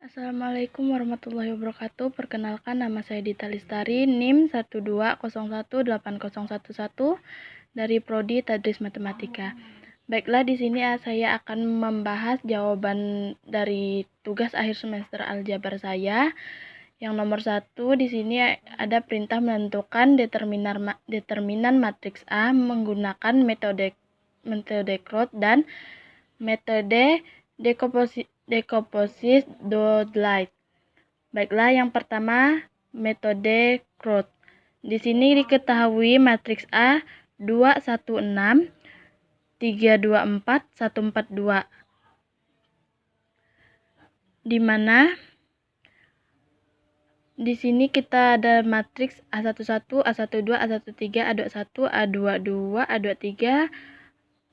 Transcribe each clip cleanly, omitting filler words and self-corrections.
Assalamualaikum warahmatullahi wabarakatuh. Perkenalkan, nama saya Dita Listari, NIM 120180111 dari Prodi Tadris Matematika. Baiklah, di sini saya akan membahas jawaban dari tugas akhir semester aljabar saya. Yang nomor 1 di sini ada perintah menentukan determinan matriks A menggunakan metode Crot dan metode Decomposite Dodlite. Baiklah, yang pertama metode Crot. Di sini diketahui matriks A 216 324 142. Di mana di sini kita ada matriks A11, A12, A13, A21, A22, A23,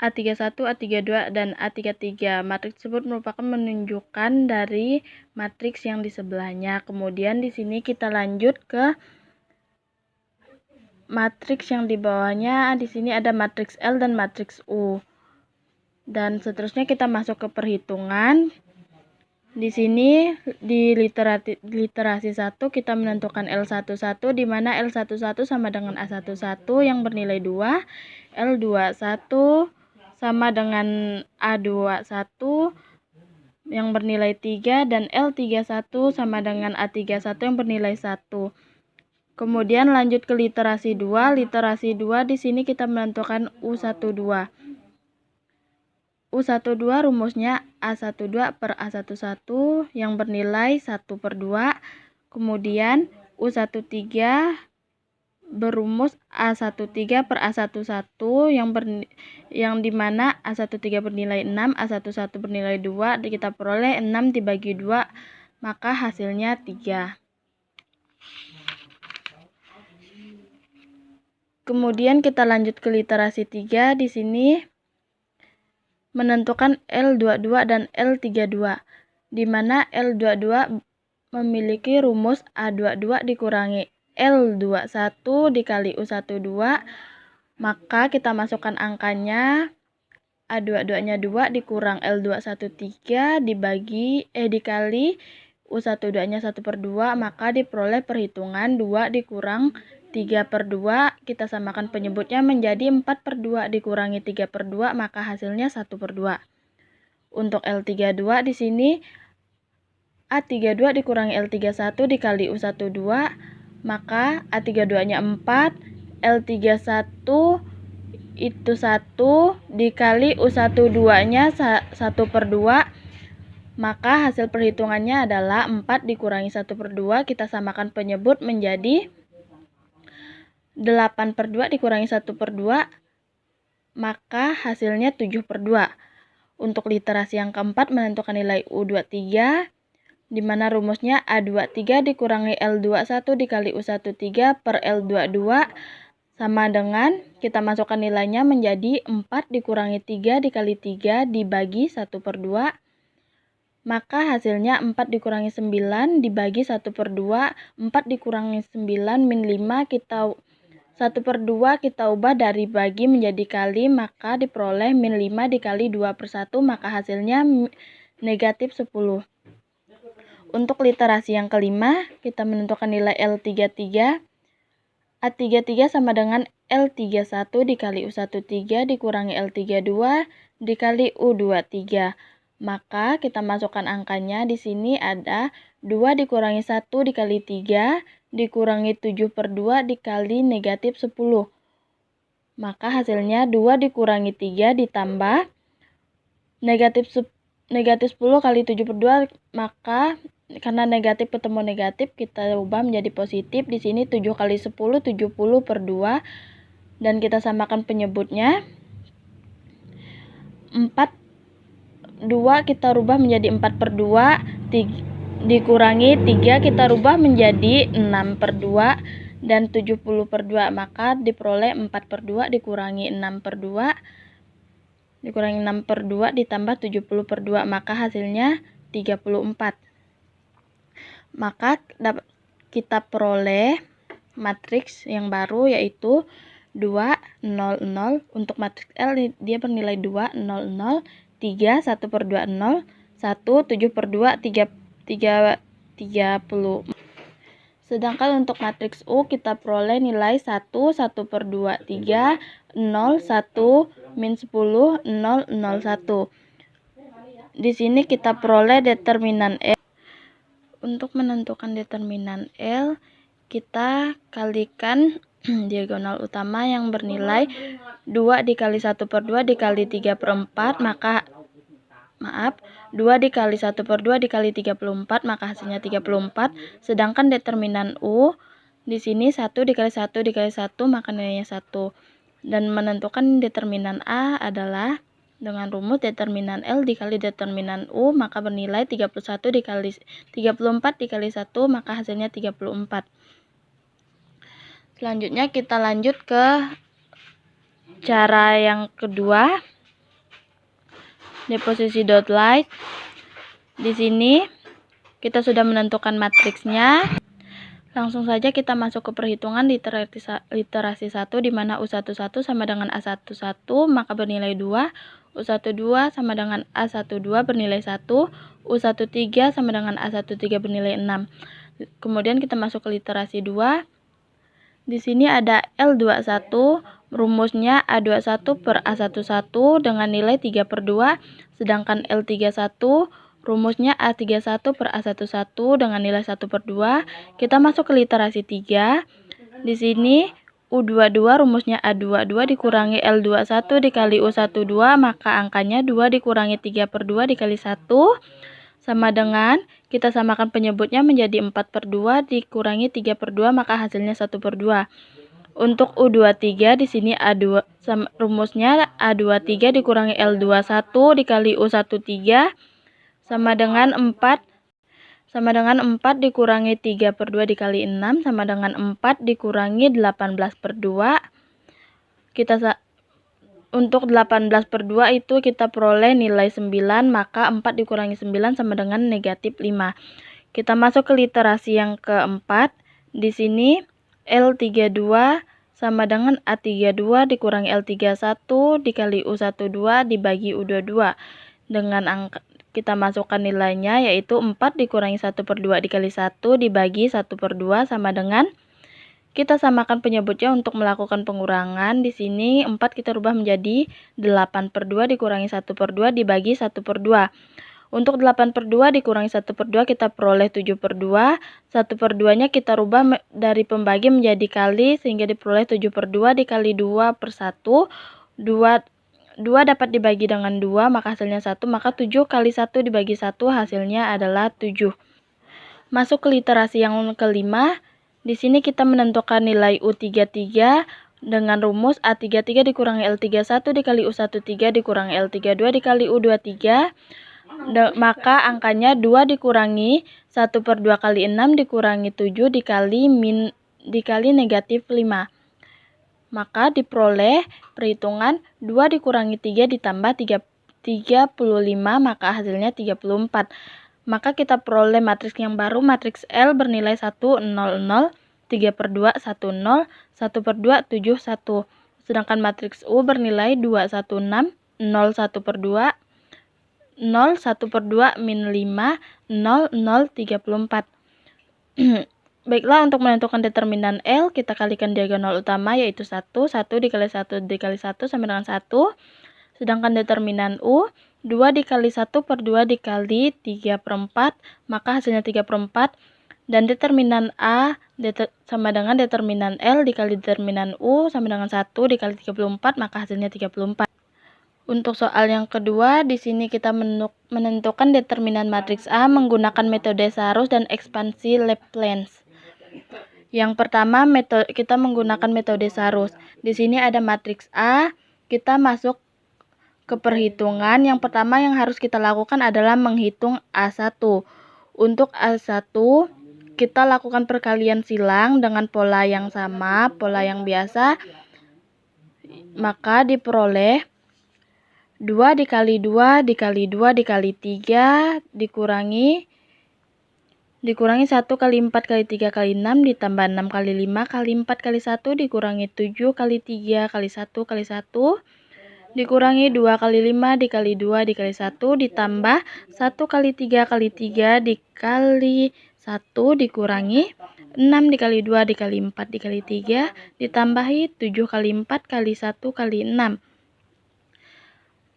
A31, A32, dan A33. Matriks tersebut merupakan menunjukkan dari matriks yang di sebelahnya. Kemudian di sini kita lanjut ke matriks yang di bawahnya. Di sini ada matriks L dan matriks U. Dan seterusnya kita masuk ke perhitungan. Di sini di literasi 1 kita menentukan L11 di mana L11 sama dengan A11 yang bernilai 2, L21 sama dengan A21 yang bernilai 3, dan L31 sama dengan A31 yang bernilai 1. Kemudian lanjut ke literasi 2. Literasi 2 di sini kita menentukan U12. U12 rumusnya A12 per A11 yang bernilai 1/2. Kemudian U13 berumus A13 per A11 yang dimana A13 bernilai 6, A11 bernilai 2, kita peroleh 6 dibagi 2, maka hasilnya 3. Kemudian kita lanjut ke literasi 3. Di sini menentukan L22 dan L32, di mana L22 memiliki rumus A22 dikurangi L21 dikali U12, maka kita masukkan angkanya. A22-nya 2 dikurang L21 3 dikali U12-nya 1/2, maka diperoleh perhitungan 2 dikurang 3/2, kita samakan penyebutnya menjadi 4/2 dikurangi 3/2, maka hasilnya 1/2. Untuk L32 di sini A32 dikurangi L31 dikali U12, maka A32-nya 4, L31 itu 1 dikali U12-nya 1/2, maka hasil perhitungannya adalah 4 dikurangi 1/2, kita samakan penyebut menjadi 8/2 dikurangi 1/2, maka hasilnya 7/2. Untuk literasi yang keempat menentukan nilai U23, di mana rumusnya A23 dikurangi L21 dikali U13 per L22 sama dengan, kita masukkan nilainya menjadi 4 dikurangi 3 dikali 3 dibagi 1/2, maka hasilnya 4 dikurangi 9 dibagi 1/2, 4 dikurangi 9 min 5, 1/2 kita ubah dari bagi menjadi kali, maka diperoleh min 5 dikali 2/1, maka hasilnya negatif 10. Untuk literasi yang kelima, kita menentukan nilai L33. A33 sama dengan L31 dikali U13 dikurangi L32 dikali U23. Maka kita masukkan angkanya. Di sini ada 2 dikurangi 1 dikali 3 dikurangi 7/2 dikali negatif 10. Maka hasilnya 2 dikurangi 3 ditambah negatif 10 kali 7/2, maka karena negatif ketemu negatif kita ubah menjadi positif. Di sini 7 kali 10 70/2, dan kita samakan penyebutnya. 2 kita rubah menjadi 4/2, dikurangi 3 kita rubah menjadi 6/2, dan 70/2, maka diperoleh 4/2 dikurangi 6/2 ditambah 70/2, maka hasilnya 34. Maka kita peroleh matriks yang baru yaitu 2 0 0. Untuk matriks L dia bernilai 2 0 0, 3 1/2 0, 1 7/2 3 30. Sedangkan untuk matriks U kita peroleh nilai 1, 1 per 2, 3, 0, 1, min 10, 0, 0, 1. Di sini kita peroleh determinan L. Untuk menentukan determinan L, kita kalikan diagonal utama yang bernilai 2 dikali 1 per 2 dikali 3 per 4, maka 2 dikali 1 per 2 dikali 34, maka hasilnya 34. Sedangkan determinan U, di sini 1 dikali 1 dikali 1, maka nilainya 1. Dan menentukan determinan A adalah dengan rumus determinan L dikali determinan U, maka bernilai 34 dikali 1, maka hasilnya 34. Selanjutnya kita lanjut ke cara yang kedua. Di posisi dot light. Di sini kita sudah menentukan matriksnya. Langsung saja kita masuk ke perhitungan literasi 1, di mana U11 sama dengan A11, maka bernilai 2. U12 sama dengan A12 bernilai 1. U13 sama dengan A13 bernilai 6. Kemudian kita masuk ke literasi 2. Di sini ada L21, rumusnya A21 per A11 dengan nilai 3 per 2. Sedangkan L31, rumusnya A31 per A11 dengan nilai 1 per 2. Kita masuk ke literasi 3. Di sini U22 rumusnya A22 dikurangi L21 dikali U12, maka angkanya 2 dikurangi 3 per 2 dikali 1. Sama dengan, kita samakan penyebutnya menjadi 4 per 2 dikurangi 3 per 2, maka hasilnya 1 per 2. Untuk U23 di sini rumusnya A23 dikurangi L21 dikali U13 sama dengan 4 dikurangi 3 per 2 dikali 6 sama dengan 4 dikurangi 18 per 2. Untuk 18 per 2 itu kita peroleh nilai 9, maka 4 dikurangi 9 sama dengan negatif 5. Kita masuk ke literasi yang keempat. Di sini L32 sama dengan A32 dikurangi L31 dikali U12 dibagi U22. Dengan kita masukkan nilainya, yaitu 4 dikurangi 1 per 2 dikali 1 dibagi 1 per 2 sama dengan, kita samakan penyebutnya untuk melakukan pengurangan. Di sini 4 kita rubah menjadi 8 per 2 dikurangi 1 per 2 dibagi 1 per 2. Untuk 8 per 2 dikurangi 1 per 2 kita peroleh 7 per 2. 1 per 2-nya kita rubah dari pembagi menjadi kali sehingga diperoleh 7 per 2 dikali 2 per 1. 2 dapat dibagi dengan 2, maka hasilnya 1. Maka 7 kali 1 dibagi 1 hasilnya adalah 7. Masuk ke literasi yang kelima. Di sini kita menentukan nilai U33 dengan rumus A33 dikurangi L31 dikali U13 dikurangi L32 dikali U23. Maka angkanya 2 dikurangi 1 per 2 kali 6 dikurangi 7 dikali negatif 5. Maka diperoleh perhitungan 2 dikurangi 3 ditambah 35, maka hasilnya 34. Maka kita peroleh matriks yang baru, matriks L bernilai 1, 0, 0, 3 per 2, 1, 0, 1 per 2, 7, 1. Sedangkan matriks U bernilai 2, 1, 6, 0, 1 per 2, 0, 1 per 2, min 5, 0, 0, 34. Baiklah, untuk menentukan determinan L, kita kalikan diagonal utama, yaitu 1, 1 dikali 1 dikali 1 sama dengan 1. Sedangkan determinan U, 2 dikali 1 per 2 dikali 3 per 4, maka hasilnya 3 per 4. Dan determinan A sama dengan determinan L dikali determinan U sama dengan 1 dikali 34, maka hasilnya 34. Untuk soal yang kedua, di sini kita menentukan determinan matriks A menggunakan metode Sarus dan ekspansi Laplace. Yang pertama, kita menggunakan metode Sarus. Di sini ada matriks A, kita masuk ke perhitungan. Yang pertama yang harus kita lakukan adalah menghitung A1. Untuk A1, kita lakukan perkalian silang dengan pola yang sama, pola yang biasa. Maka diperoleh 2 dikali 2 dikali 2 dikali 3 dikurangi 1 kali 4 kali 3 kali 6 ditambah 6 kali 5 kali 4 kali 1 dikurangi 7 kali 3 kali 1 kali 1 dikurangi 2 kali 5 dikali 2 dikali 1 ditambah 1 kali 3 kali 3 dikali 1 dikurangi 6 dikali 2 dikali 4 dikali 3 ditambahi 7 kali 4 kali 1 kali 6.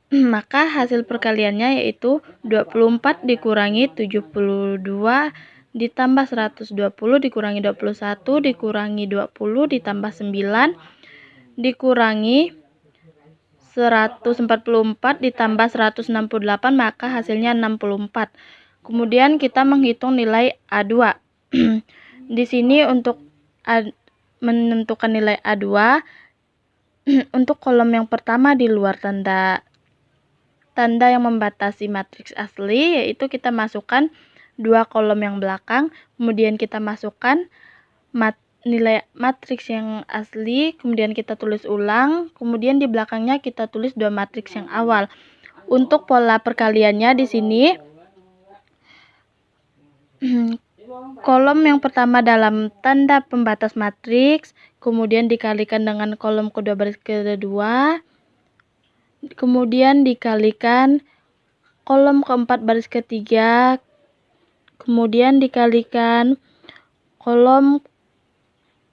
Maka hasil perkaliannya yaitu 24 dikurangi 72 ditambah 120 dikurangi 21 dikurangi 20 ditambah 9 dikurangi 144 ditambah 168, maka hasilnya 64. Kemudian kita menghitung nilai A2. Di sini untuk menentukan nilai A2 untuk kolom yang pertama di luar tanda yang membatasi matriks asli, yaitu kita masukkan 2 kolom yang belakang, kemudian kita masukkan nilai matriks yang asli, kemudian kita tulis ulang, kemudian di belakangnya kita tulis 2 matriks yang awal. Untuk pola perkaliannya di sini kolom yang pertama dalam tanda pembatas matriks, kemudian dikalikan dengan kolom kedua baris kedua, kemudian dikalikan kolom keempat baris ketiga, kemudian dikalikan kolom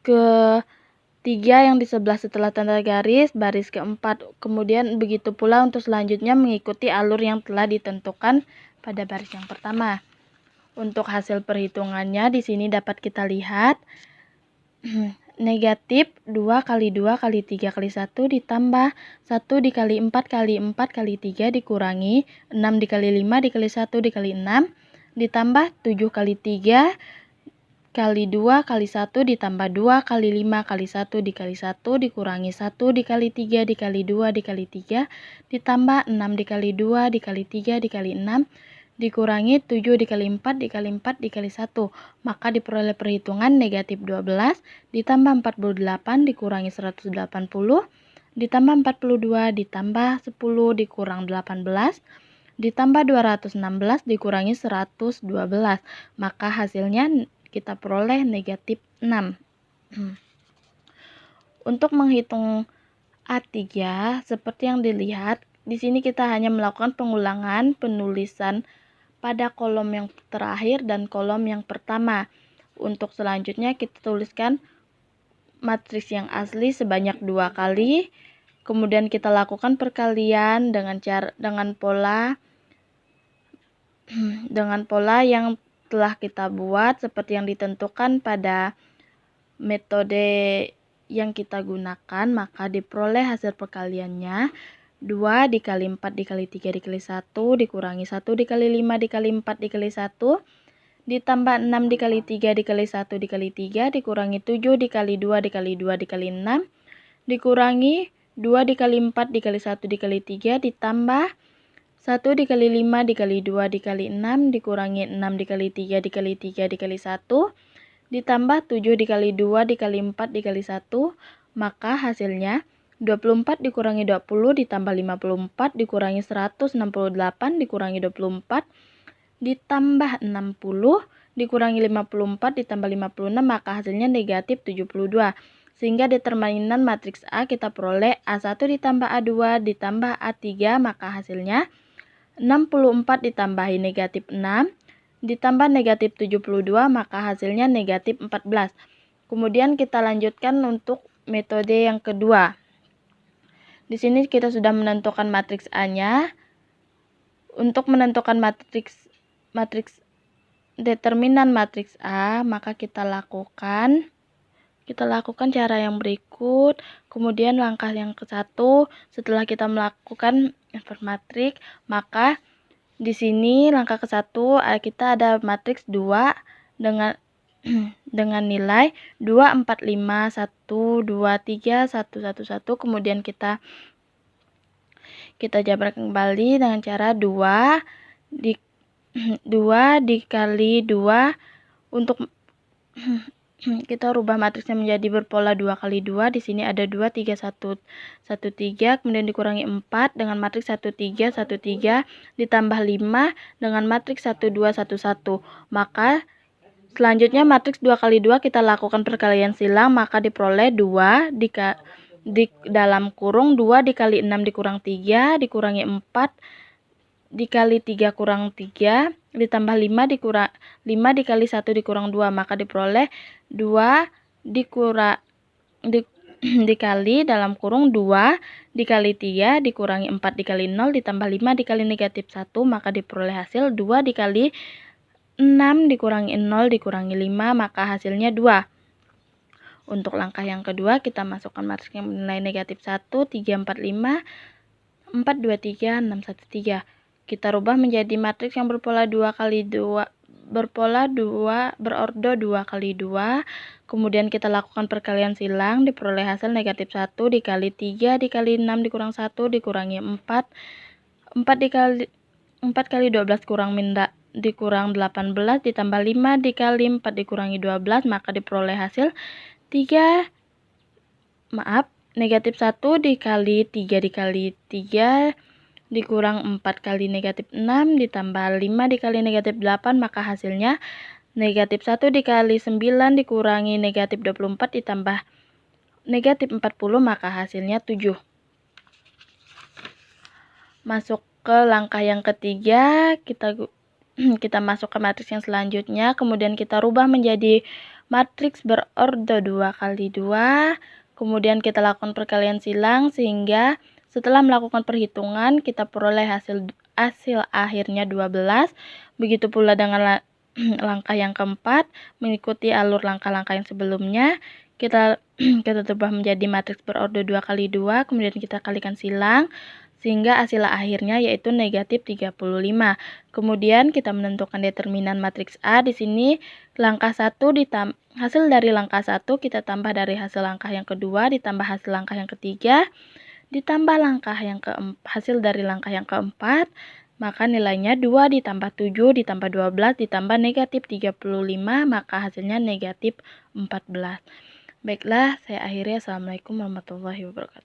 ketiga yang di sebelah setelah tanda garis baris keempat. Kemudian begitu pula untuk selanjutnya mengikuti alur yang telah ditentukan pada baris yang pertama. Untuk hasil perhitungannya di sini dapat kita lihat negatif 2 kali 2 kali 3 kali 1 ditambah 1 dikali 4 kali 4 kali 3 dikurangi 6 dikali 5 dikali 1 dikali 6 ditambah 7 kali 3 kali 2 kali 1 ditambah 2 kali 5 kali 1 dikali 1 dikurangi 1 dikali 3 dikali 2 dikali 3 ditambah 6 dikali 2 dikali 3 dikali 6 dikurangi 7 dikali 4 dikali 4 dikali 1. Maka diperoleh perhitungan negatif 12 ditambah 48 dikurangi 180 ditambah 42 ditambah 10 dikurang 18 ditambah 216 dikurangi 112. Maka hasilnya kita peroleh negatif 6. Untuk menghitung A3 seperti yang dilihat, di sini kita hanya melakukan pengulangan penulisan pada kolom yang terakhir dan kolom yang pertama. Untuk selanjutnya kita tuliskan matriks yang asli sebanyak 2 kali. Kemudian kita lakukan perkalian dengan pola yang telah kita buat seperti yang ditentukan pada metode yang kita gunakan. Maka diperoleh hasil perkaliannya 2 dikali 4 dikali 3 dikali 1 dikurangi 1 dikali 5 dikali 4 dikali 1 ditambah 6 dikali 3 dikali 1 dikali 3 dikurangi 7 dikali 2 dikali 2 dikali 6 dikurangi 2 dikali 4 dikali 1 dikali 3 ditambah 1 dikali 5 dikali 2 dikali 6 dikurangi 6 dikali 3 dikali 3 dikali 1 ditambah 7 dikali 2 dikali 4 dikali 1. Maka hasilnya 24 dikurangi 20 ditambah 54 dikurangi 168 dikurangi 24 ditambah 60 dikurangi 54 ditambah 56, maka hasilnya negatif 72. Sehingga determinan matriks A kita peroleh A1 ditambah A2 ditambah A3, maka hasilnya 64 ditambahi negatif 6 ditambah negatif 72, maka hasilnya negatif 14. Kemudian kita lanjutkan untuk metode yang kedua. Di sini kita sudah menentukan matriks A-nya. Untuk menentukan determinan matriks A, maka kita lakukan cara yang berikut. Kemudian langkah yang ke-1, setelah kita melakukan invert matrik, maka di sini langkah ke-1 kita ada matriks 2 dengan nilai 2, 4, 5, 1, 2, 3, 1, 1, 1. Kemudian kita jabarkan kembali dengan cara 2 dikali 2. Untuk kita rubah matriksnya menjadi berpola 2 kali 2. Di sini ada 2, 3, 1, 1, 3. Kemudian dikurangi 4 dengan matriks 1, 3, 1, 3. Ditambah 5 dengan matriks 1, 2, 1, 1. Maka selanjutnya matriks 2 kali 2 kita lakukan perkalian silang. Maka diperoleh 2 di dalam kurung 2 dikali 6 dikurang 3 dikurangi 4 dikali 3 kurang 3 ditambah 5 dikali 1 dikurang 2, maka diperoleh 2 dikali dalam kurung 2 dikali 3 dikurangi 4 dikali 0 ditambah 5 dikali negatif 1, maka diperoleh hasil 2 dikali 6 dikurangi 0 dikurangi 5, maka hasilnya 2. Untuk langkah yang kedua, kita masukkan matriks yang bernilai negatif 1, 3, 4, 5, 4, 2, 3, 6, 1, 3. Kita rubah menjadi matriks yang berpola 2 kali 2, berordo 2 kali 2. Kemudian kita lakukan perkalian silang, diperoleh hasil negatif 1 dikali 3 dikali 6 dikurang 1 dikurangi 4. 4 kali 12 dikurang 18 ditambah 5 dikali 4 dikurangi 12, maka diperoleh hasil negatif 1 dikali 3 dikali 3 dikurang 4 kali negatif 6 ditambah 5 dikali negatif 8, maka hasilnya negatif 1 dikali 9 dikurangi negatif 24 ditambah negatif 40, maka hasilnya 7. Masuk ke langkah yang ketiga, kita masuk ke matriks yang selanjutnya, kemudian kita rubah menjadi matriks berordo 2 kali 2, kemudian kita lakukan perkalian silang sehingga setelah melakukan perhitungan kita peroleh hasil akhirnya 12. Begitu pula dengan langkah yang keempat, mengikuti alur langkah-langkah yang sebelumnya, kita rubah menjadi matriks berordo 2 kali 2, kemudian kita kalikan silang sehingga hasil akhirnya yaitu negatif 35. Kemudian kita menentukan determinan matriks A. Di sini hasil dari langkah 1 kita tambah dari hasil langkah yang kedua ditambah hasil langkah yang ketiga ditambah hasil dari langkah yang keempat, maka nilainya 2 ditambah 7 ditambah 12 ditambah negatif 35, maka hasilnya negatif 14. Baiklah, saya akhiri. Assalamualaikum warahmatullahi wabarakatuh.